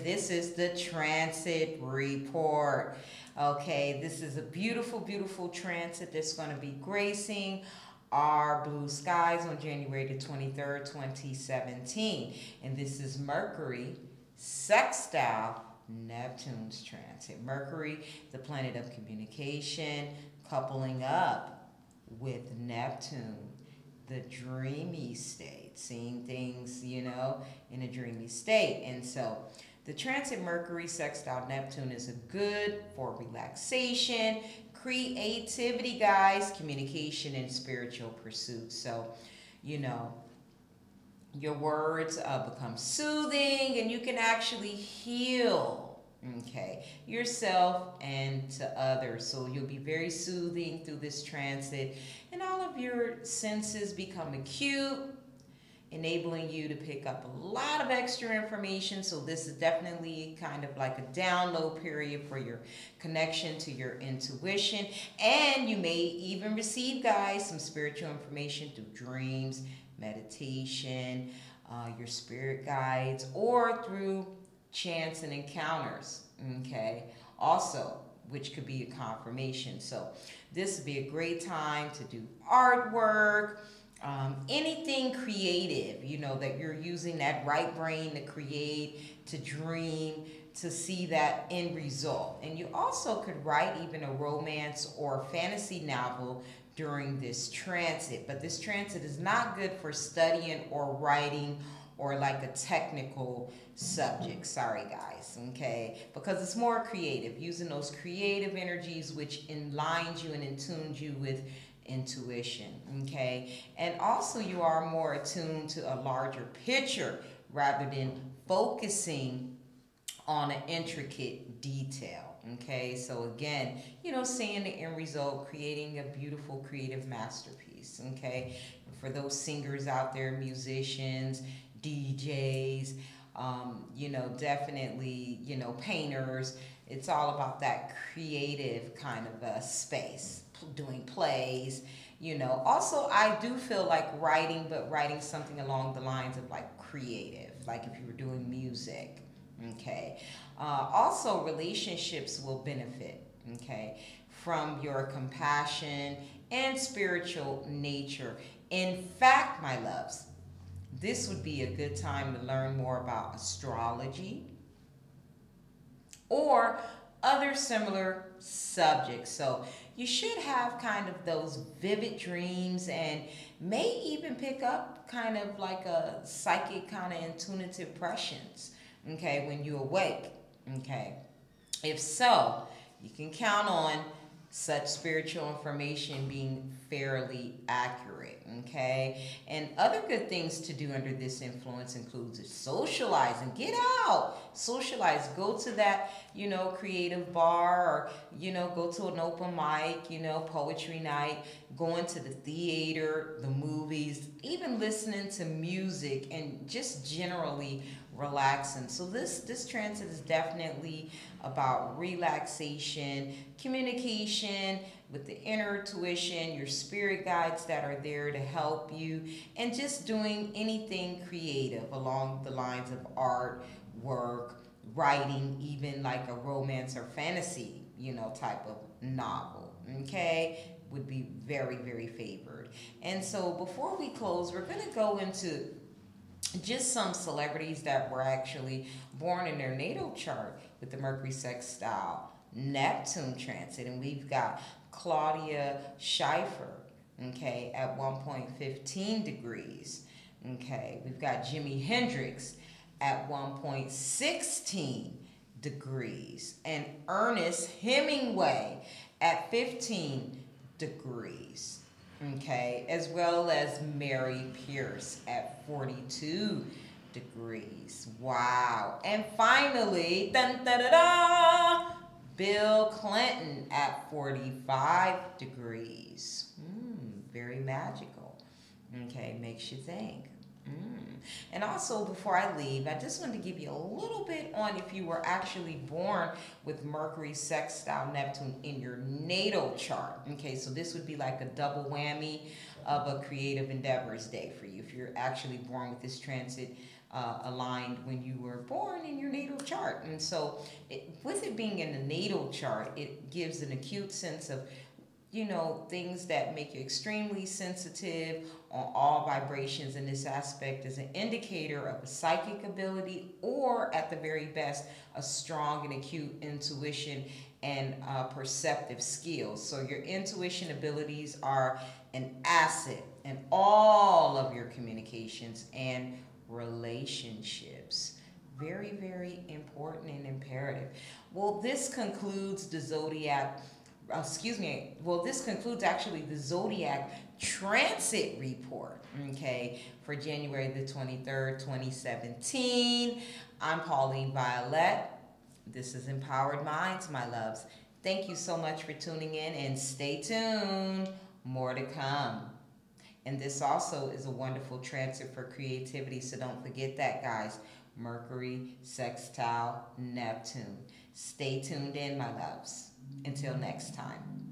this is the transit report. Okay, this is a beautiful, beautiful transit that's going to be gracing our blue skies on January the 23rd, 2017. And this is Mercury sextile Neptune's transit. Mercury, the planet of communication, coupling up with Neptune, the dreamy state, seeing things, you know, in a dreamy state. And so the transit Mercury sextile Neptune is a good for relaxation, creativity, guys, communication, and spiritual pursuits. So, you know, your words become soothing, and you can actually heal, okay, yourself and to others. So you'll be very soothing through this transit, and all of your senses become acute, enabling you to pick up a lot of extra information. So this is definitely kind of like a download period for your connection to your intuition. And you may even receive, guys, some spiritual information through dreams, meditation, your spirit guides, or through chance and encounters, okay? Also, which could be a confirmation. So this would be a great time to do artwork, anything creative, you know, that you're using that right brain to create, to dream, to see that end result. And you also could write even a romance or fantasy novel during this transit. But this transit is not good for studying or writing or like a technical subject. Sorry, guys, okay? Because it's more creative, using those creative energies which aligns you and attunes you with intuition, okay? And also you are more attuned to a larger picture rather than focusing on an intricate detail, okay? So again, you know, seeing the end result, creating a beautiful creative masterpiece, okay? For those singers out there, musicians, DJs, you know, definitely, you know, painters, it's all about that creative kind of a space, doing plays, you know. Also, I do feel like writing, but writing something along the lines of like creative, like if you were doing music, okay. Also, relationships will benefit, okay, from your compassion and spiritual nature. In fact, my loves, this would be a good time to learn more about astrology or other similar subjects. So you should have kind of those vivid dreams, and may even pick up kind of like a psychic kind of intuitive impressions, okay, when you awake, okay. If so, you can count on such spiritual information being fairly accurate, okay? And other good things to do under this influence includes socialize and get out. Socialize, go to that, you know, creative bar, or, you know, go to an open mic, you know, poetry night, going to the theater, the movies, even listening to music, and just generally relaxing. So this transit is definitely about relaxation, communication with the inner intuition, your spirit guides that are there to help you, and just doing anything creative along the lines of art, work, writing, even like a romance or fantasy, you know, type of novel, okay, would be very, very favored. And so before we close, we're going to go into just some celebrities that were actually born in their natal chart with the Mercury sextile Neptune transit. And we've got Claudia Schiffer, okay, at 1.15 degrees. Okay, we've got Jimi Hendrix at 1.16 degrees. And Ernest Hemingway at 15 degrees. Okay, as well as Mary Pierce at 42 degrees. Wow. And finally, dun, da, da, da, Bill Clinton at 45 degrees. Very magical. Okay, makes you think. And also, before I leave, I just wanted to give you a little bit on if you were actually born with Mercury sextile Neptune in your natal chart. Okay, so this would be like a double whammy of a creative endeavors day for you if you're actually born with this transit aligned when you were born in your natal chart. And so with it being in the natal chart, it gives an acute sense of, you know, things that make you extremely sensitive on all vibrations. In this aspect is an indicator of a psychic ability, or at the very best, a strong and acute intuition and perceptive skills. So your intuition abilities are an asset in all of your communications and relationships. Very, very important and imperative. Well, this concludes the zodiac. This concludes actually the zodiac transit report, okay, for January the 23rd, 2017. I'm Pauline Violet. This is Empowered Minds, my loves. Thank you so much for tuning in, and stay tuned. More to come. And this also is a wonderful transit for creativity, so don't forget that, guys. Mercury sextile Neptune. Stay tuned in, my loves. Until next time.